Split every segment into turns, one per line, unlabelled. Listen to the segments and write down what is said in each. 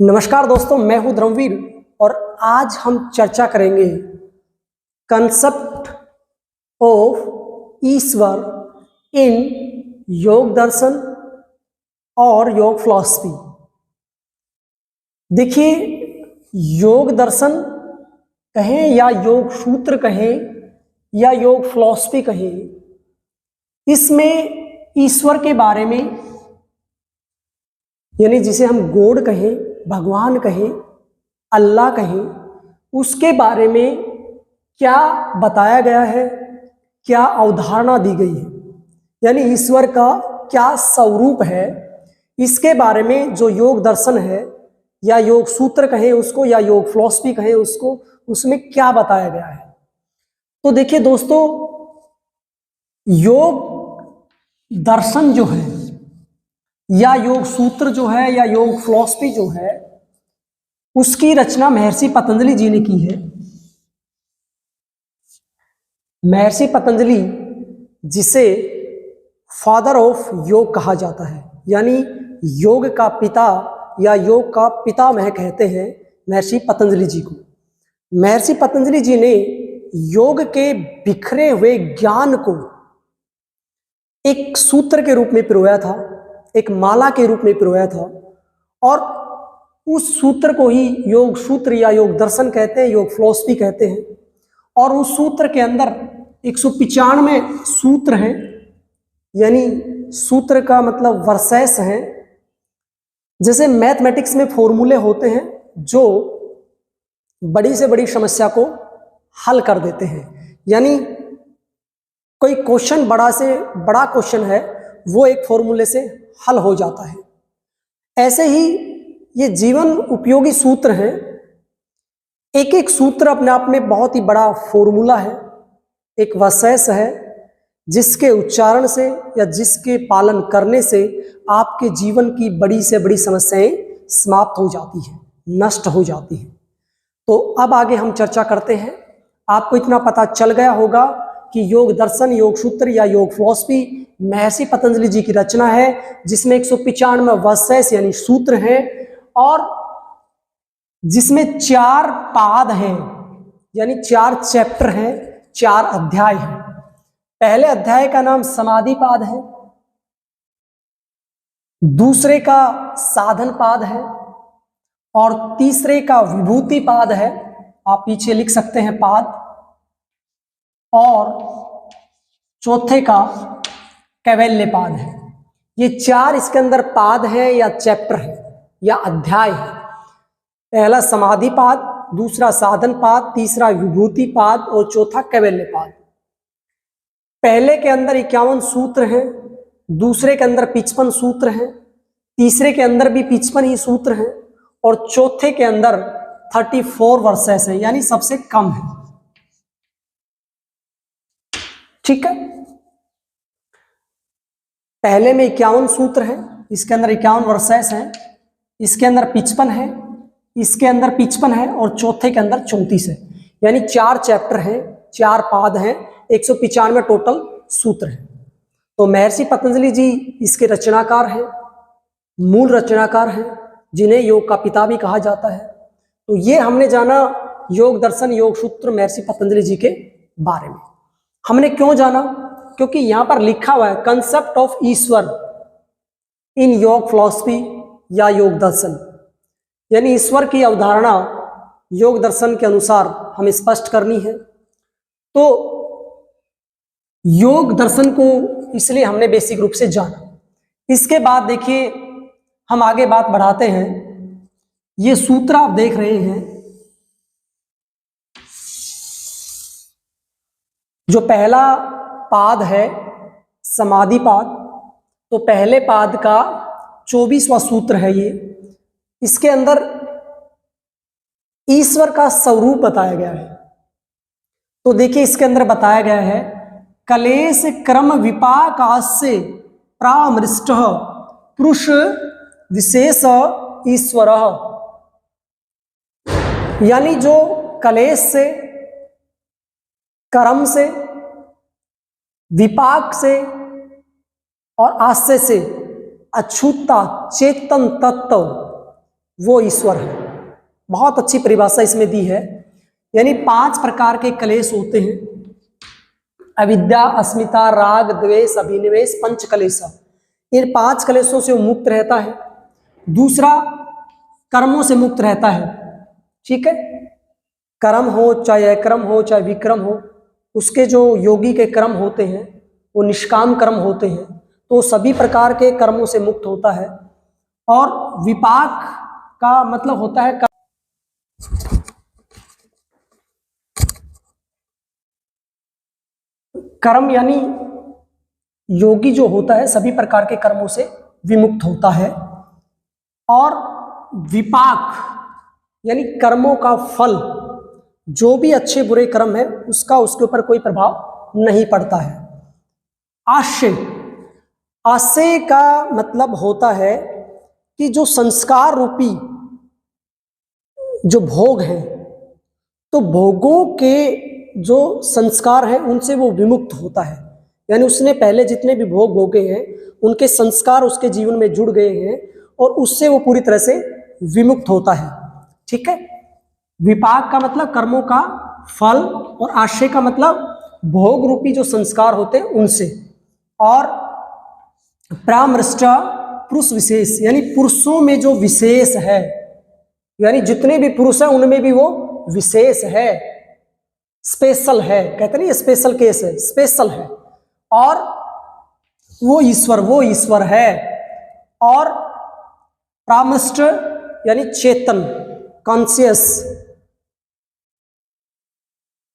नमस्कार दोस्तों, मैं हूं धर्मवीर और आज हम चर्चा करेंगे कंसेप्ट ऑफ ईश्वर इन योग दर्शन और योग फिलॉसफी। देखिए, योग दर्शन कहें या योग सूत्र कहें या योग फिलॉसफी कहें, इसमें ईश्वर के बारे में, यानी जिसे हम गॉड कहें, भगवान कहें, अल्लाह कहें, उसके बारे में क्या बताया गया है, क्या अवधारणा दी गई है, यानी ईश्वर का क्या स्वरूप है, इसके बारे में जो योग दर्शन है या योग सूत्र कहें उसको या योग फिलॉसफी कहें उसको, उसमें क्या बताया गया है। तो देखिए दोस्तों, योग दर्शन जो है या योग सूत्र जो है या योग फिलॉसफी जो है, उसकी रचना महर्षि पतंजलि जी ने की है। महर्षि पतंजलि, जिसे फादर ऑफ योग कहा जाता है, यानी योग का पिता या योग का पितामह कहते हैं महर्षि पतंजलि जी को। महर्षि पतंजलि जी ने योग के बिखरे हुए ज्ञान को एक सूत्र के रूप में पिरोया था, एक माला के रूप में पिरोया था, और उस सूत्र को ही योग सूत्र या योग दर्शन कहते हैं, योग फिलॉसफी कहते हैं। और उस सूत्र के अंदर 195 सूत्र हैं, यानी सूत्र का मतलब वर्सेस हैं। जैसे मैथमेटिक्स में फॉर्मूले होते हैं जो बड़ी से बड़ी समस्या को हल कर देते हैं, यानी कोई क्वेश्चन बड़ा से बड़ा क्वेश्चन है वो एक फॉर्मूले से हल हो जाता है। ऐसे ही ये जीवन उपयोगी सूत्र हैं। एक एक सूत्र अपने आप में बहुत ही बड़ा फॉर्मूला है, एक वशेष है, जिसके उच्चारण से या जिसके पालन करने से आपके जीवन की बड़ी से बड़ी समस्याएं समाप्त हो जाती हैं, नष्ट हो जाती हैं। तो अब आगे हम चर्चा करते हैं। आपको इतना पता चल गया होगा कि योग दर्शन, योग सूत्र या योग फिलॉसफी महर्षि पतंजलि जी की रचना है, जिसमें 195 वशेष यानी सूत्र हैं और जिसमें 4 पाद हैं, यानी 4 चैप्टर हैं, 4 अध्याय हैं। पहले अध्याय का नाम समाधि पाद है, दूसरे का साधन पाद है और तीसरे का विभूति पाद है। आप पीछे लिख सकते हैं पाद। और चौथे का कैवल्य पाद है। ये 4 इसके अंदर पाद है या चैप्टर है या अध्याय है। पहला समाधि पाद, दूसरा साधन पाद, तीसरा विभूति पाद और चौथा कैवल्य पाद। पहले के अंदर 51 सूत्र हैं, दूसरे के अंदर 55 सूत्र हैं, तीसरे के अंदर भी 55 ही सूत्र हैं और चौथे के अंदर 34 वर्सेस हैं, यानी सबसे कम है। ठीक है, पहले में 51 सूत्र हैं, इसके अंदर 51 वर्सेस हैं, इसके अंदर 55 है, इसके अंदर 55 है और चौथे के अंदर 34 है, यानी 4 चैप्टर हैं, 4 पाद हैं, 195 टोटल सूत्र हैं। तो महर्षि पतंजलि जी इसके रचनाकार हैं, मूल रचनाकार हैं, जिन्हें योग का पिता भी कहा जाता है। तो ये हमने जाना योग दर्शन, योग सूत्र महर्षि पतंजलि जी के बारे में। हमने क्यों जाना? क्योंकि यहां पर लिखा हुआ है कंसेप्ट ऑफ ईश्वर इन योग फिलॉसफी या योग दर्शन, यानी ईश्वर की अवधारणा योग दर्शन के अनुसार हमें स्पष्ट करनी है। तो योग दर्शन को इसलिए हमने बेसिक रूप से जाना। इसके बाद देखिए, हम आगे बात बढ़ाते हैं। ये सूत्र आप देख रहे हैं, जो पहला पाद है समाधि पाद, तो पहले पाद का 24वां सूत्र है ये। इसके अंदर ईश्वर का स्वरूप बताया गया है। तो देखिए, इसके अंदर बताया गया है कलेश क्रम विपाकास्य प्रामृष्ट पुरुष विशेष ईश्वर, यानी जो कलेश से, कर्म से, विपाक से और आश्रय से अछूता चेतन तत्व वो ईश्वर है। बहुत अच्छी परिभाषा इसमें दी है। यानी 5 प्रकार के कलेश होते हैं, अविद्या, अस्मिता, राग, द्वेष, अभिनिवेश, पंच कलेश। इन 5 कलेशों से वो मुक्त रहता है। दूसरा, कर्मों से मुक्त रहता है। ठीक है, कर्म हो चाहे अकर्म हो चाहे विक्रम हो, उसके जो योगी के कर्म होते हैं वो निष्काम कर्म होते हैं, तो सभी प्रकार के कर्मों से मुक्त होता है। और विपाक का मतलब होता है कर्म, यानी योगी जो होता है सभी प्रकार के कर्मों से विमुक्त होता है। और विपाक यानी कर्मों का फल, जो भी अच्छे बुरे कर्म है उसका उसके ऊपर कोई प्रभाव नहीं पड़ता है। आशय, आशय का मतलब होता है कि जो संस्कार रूपी जो भोग हैं, तो भोगों के जो संस्कार हैं उनसे वो विमुक्त होता है। यानी उसने पहले जितने भी भोग भोगे हैं उनके संस्कार उसके जीवन में जुड़ गए हैं और उससे वो पूरी तरह से विमुक्त होता है। ठीक है, विपाक का मतलब कर्मों का फल और आशय का मतलब भोग रूपी जो संस्कार होते हैं उनसे। और प्रामृष्टा, पुरुष विशेष, यानी पुरुषों में जो विशेष है, यानी जितने भी पुरुष हैं उनमें भी वो विशेष है, स्पेशल है, कहते नहीं स्पेशल केस है, स्पेशल है। और वो ईश्वर है। और प्रामष्ट यानी चेतन, कॉन्शियस,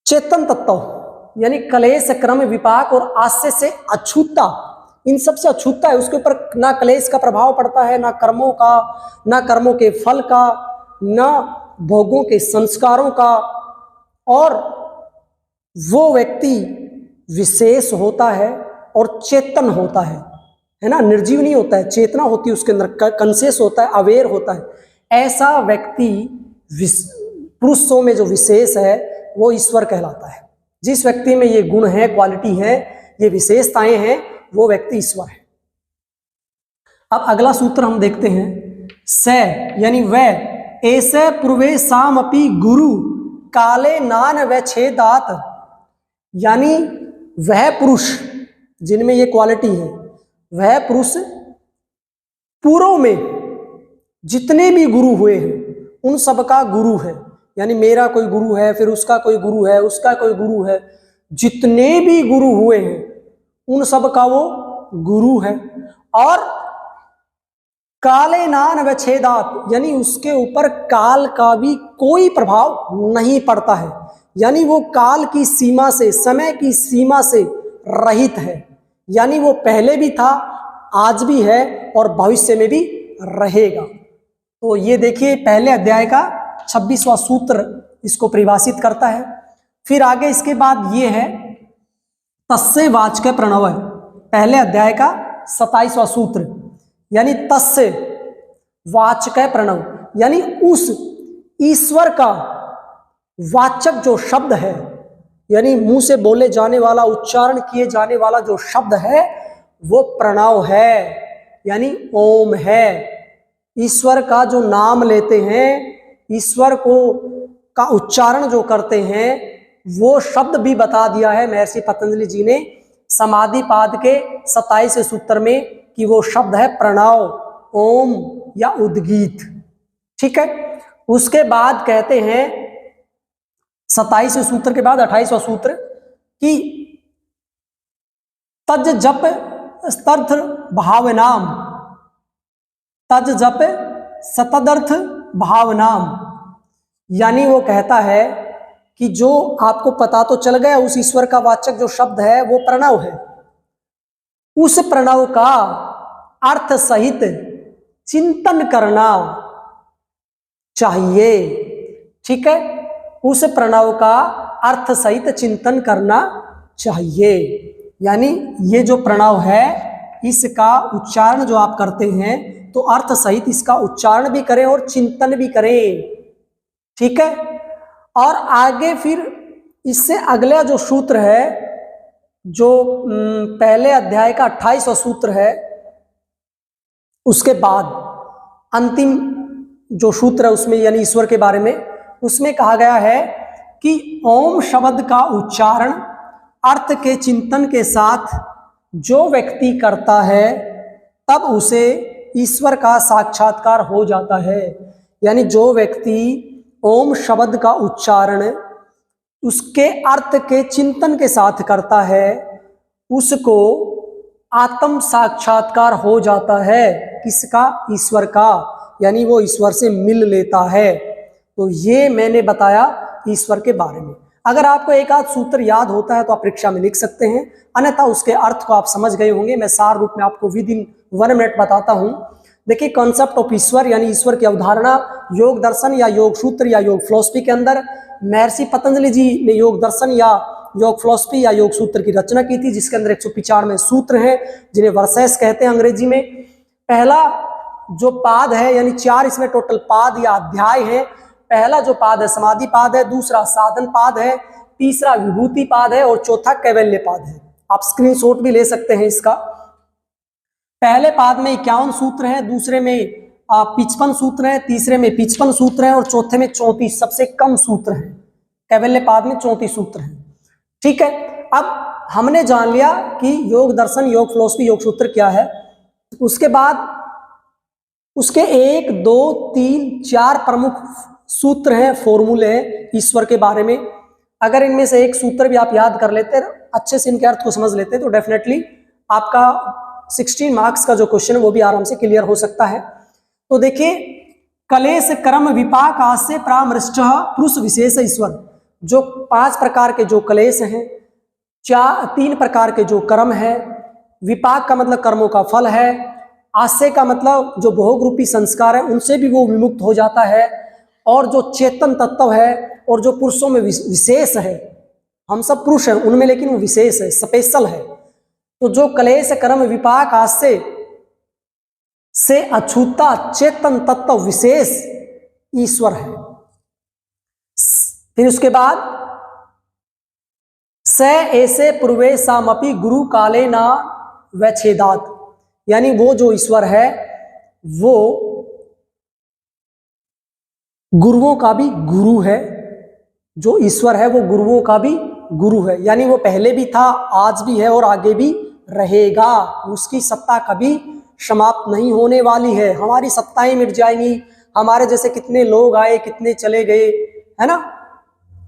चेतन तत्व, यानी कलेश, क्रम, विपाक और आशय से अछूता, इन सब से अछूता है। उसके ऊपर ना कलेश का प्रभाव पड़ता है, ना कर्मों का, ना कर्मों के फल का, ना भोगों के संस्कारों का। और वो व्यक्ति विशेष होता है और चेतन होता है ना, निर्जीव नहीं होता है, चेतना होती है उसके अंदर, कॉन्शियस होता है, अवेयर होता है। ऐसा व्यक्ति पुरुषों में जो विशेष है वो ईश्वर कहलाता है। जिस व्यक्ति में ये गुण है, क्वालिटी है, ये विशेषताएं हैं, वो व्यक्ति ईश्वर है। अब अगला सूत्र हम देखते हैं। स यानी वह, ऐसे पूर्वे साम अपि गुरु काले नान व छेदात, यानी वह पुरुष जिनमें ये क्वालिटी है, वह पुरुष पूर्व में जितने भी गुरु हुए हैं उन सबका गुरु है। यानी मेरा कोई गुरु है, फिर उसका कोई गुरु है, उसका कोई गुरु है, जितने भी गुरु हुए हैं उन सब का वो गुरु है। और काले नान व छेदात, यानी उसके ऊपर काल का भी कोई प्रभाव नहीं पड़ता है। यानी वो काल की सीमा से, समय की सीमा से रहित है। यानी वो पहले भी था, आज भी है और भविष्य में भी रहेगा। तो ये देखिए पहले अध्याय का 26वां सूत्र इसको परिभाषित करता है। फिर आगे इसके बाद ये है तस्य वाचक प्रणव, पहले अध्याय का 27वां सूत्र, यानी तस्य वाचक प्रणव, यानी उस ईश्वर का वाचक जो शब्द है, यानी मुंह से बोले जाने वाला, उच्चारण किए जाने वाला जो शब्द है वो प्रणव है, यानी ओम है। ईश्वर का जो नाम लेते हैं, ईश्वर को का उच्चारण जो करते हैं, वो शब्द भी बता दिया है महर्षि पतंजलि जी ने समाधि पाद के 27वें सूत्र में कि वो शब्द है प्रणव, ओम या उद्गीत। ठीक है, उसके बाद कहते हैं 27वें सूत्र के बाद 28वां सूत्र कि तज जप स्तर्थ भावनाम, तज जप सतदर्थ भावनाम, यानी वो कहता है कि जो आपको पता तो चल गया उस ईश्वर का वाचक जो शब्द है वो प्रणव है, उस प्रणव का अर्थ सहित चिंतन करना चाहिए। ठीक है, उस प्रणव का अर्थ सहित चिंतन करना चाहिए। यानी ये जो प्रणव है इसका उच्चारण जो आप करते हैं तो अर्थ सहित इसका उच्चारण भी करें और चिंतन भी करें। ठीक है, और आगे फिर इससे अगला जो सूत्र है, जो पहले अध्याय का 28वां सूत्र है, उसके बाद अंतिम जो सूत्र है उसमें, यानी ईश्वर के बारे में, उसमें कहा गया है कि ओम शब्द का उच्चारण अर्थ के चिंतन के साथ जो व्यक्ति करता है तब उसे ईश्वर का साक्षात्कार हो जाता है। यानी जो व्यक्ति ओम शब्द का उच्चारण उसके अर्थ के चिंतन के साथ करता है उसको आत्म साक्षात्कार हो जाता है। किसका? ईश्वर का। यानी वो ईश्वर से मिल लेता है। तो ये मैंने बताया ईश्वर के बारे में। अगर आपको एक आध सूत्र याद होता है तो आप परीक्षा में लिख सकते हैं, अन्यथा उसके अर्थ को आप समझ गए होंगे। मैं सार रूप में आपको विद इन 1 मिनट बताता हूं। देखिए, कॉन्सेप्ट ऑफ ईश्वर यानी ईश्वर की अवधारणा योग दर्शन या योग सूत्र या योग फिलॉसफी के अंदर महर्षि पतंजलि जी ने योग दर्शन या योग फिलॉसफी या योग सूत्र की रचना की थी, जिसके अंदर 195 सूत्र हैं जिन्हें वर्सेस कहते हैं अंग्रेजी में। पहला जो पाद है, यानी 4 इसमें टोटल पाद या अध्याय है। पहला जो पाद है समाधि पाद है, दूसरा साधन पाद है, तीसरा विभूति पाद है और चौथा कैवल्य पाद है। आप स्क्रीनशॉट भी ले सकते हैं इसका। पहले पाद में 51 सूत्र है, दूसरे में 55 सूत्र है, तीसरे में 55 सूत्र है और चौथे में 34 सबसे कम सूत्र है। कैवल्य पाद में 34 सूत्र है। ठीक है, अब हमने जान लिया कि योग दर्शन, योग फिलॉसफी, योग सूत्र क्या है। उसके बाद उसके 1, 2, 3, 4 प्रमुख सूत्र हैं, फॉर्मूले हैं ईश्वर के बारे में। अगर इनमें से एक सूत्र भी आप याद कर लेते, अच्छे से इनके अर्थ को समझ लेते, तो डेफिनेटली आपका 16 मार्क्स का जो क्वेश्चन है वो भी आराम से क्लियर हो सकता है। तो देखिए, कलेश कर्म विपाक आस्य परामृष्ट पुरुष विशेष ईश्वर। जो 5 प्रकार के जो कलेश हैं, 3 प्रकार के जो कर्म है, विपाक का मतलब कर्मों का फल है, आस्य का मतलब जो भोग रूपी संस्कार है उनसे भी वो विमुक्त हो जाता है, और जो चेतन तत्व है और जो पुरुषों में विशेष है, हम सब पुरुष हैं उनमें, लेकिन वो विशेष है, स्पेशल है। तो जो कलेश कर्म विपाक आस्य से अछूता चेतन तत्व विशेष ईश्वर है। फिर उसके बाद स ऐसे पूर्वे सामपि गुरु काले ना वैच्छेदात, यानी वो जो ईश्वर है वो गुरुओं का भी गुरु है। जो ईश्वर है वो गुरुओं का भी गुरु है, यानी वो पहले भी था, आज भी है और आगे भी रहेगा। उसकी सत्ता कभी समाप्त नहीं होने वाली है। हमारी सत्ताएं मिट जाएंगी, हमारे जैसे कितने लोग आए, कितने चले गए, है ना।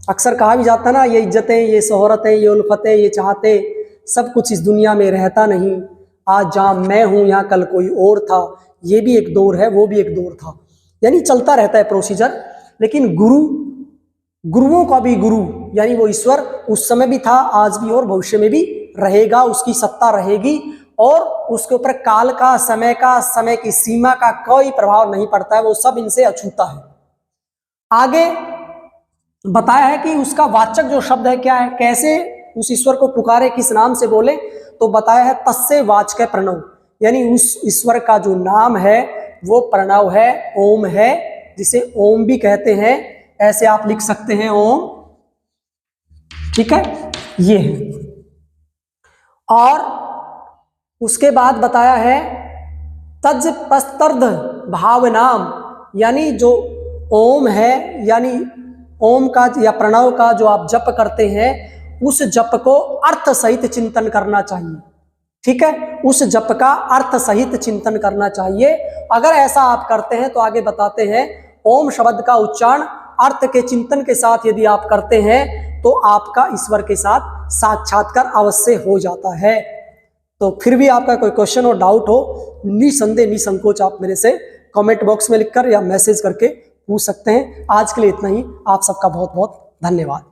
अक्सर कहा भी जाता ना, ये इज्जतें, ये शोहरतें, ये उल्फतें, ये चाहते, सब कुछ इस दुनिया में रहता नहीं। आज जहाँ मैं हूँ यहाँ कल कोई और था, ये भी एक दौर है, वो भी एक दौर था, यानी चलता रहता है प्रोसीजर। लेकिन गुरुओं का भी गुरु यानी वो ईश्वर उस समय भी था, आज भी और भविष्य में भी रहेगा। उसकी सत्ता रहेगी और उसके ऊपर काल का, समय की सीमा का कोई प्रभाव नहीं पड़ता है। वो सब इनसे अछूता है। आगे बताया है कि उसका वाचक जो शब्द है क्या है, कैसे उस ईश्वर को पुकारे, किस नाम से बोले। तो बताया है तस्य वाचक प्रणव, यानी उस ईश्वर का जो नाम है वो प्रणव है, ओम है, जिसे ओम भी कहते हैं। ऐसे आप लिख सकते हैं ओम, ठीक है, ये है। और उसके बाद बताया है तज पस्तर्ध भाव नाम, यानी जो ओम है, यानी ओम का या प्रणव का जो आप जप करते हैं, उस जप को अर्थ सहित चिंतन करना चाहिए। ठीक है, उस जप का अर्थ सहित चिंतन करना चाहिए। अगर ऐसा आप करते हैं तो आगे बताते हैं ओम शब्द का उच्चारण अर्थ के चिंतन के साथ यदि आप करते हैं तो आपका ईश्वर के साथ साक्षात्कार अवश्य हो जाता है। तो फिर भी आपका कोई क्वेश्चन और डाउट हो, निसंदेह निसंकोच आप मेरे से कमेंट बॉक्स में लिखकर या मैसेज करके पूछ सकते हैं। आज के लिए इतना ही। आप सबका बहुत बहुत धन्यवाद।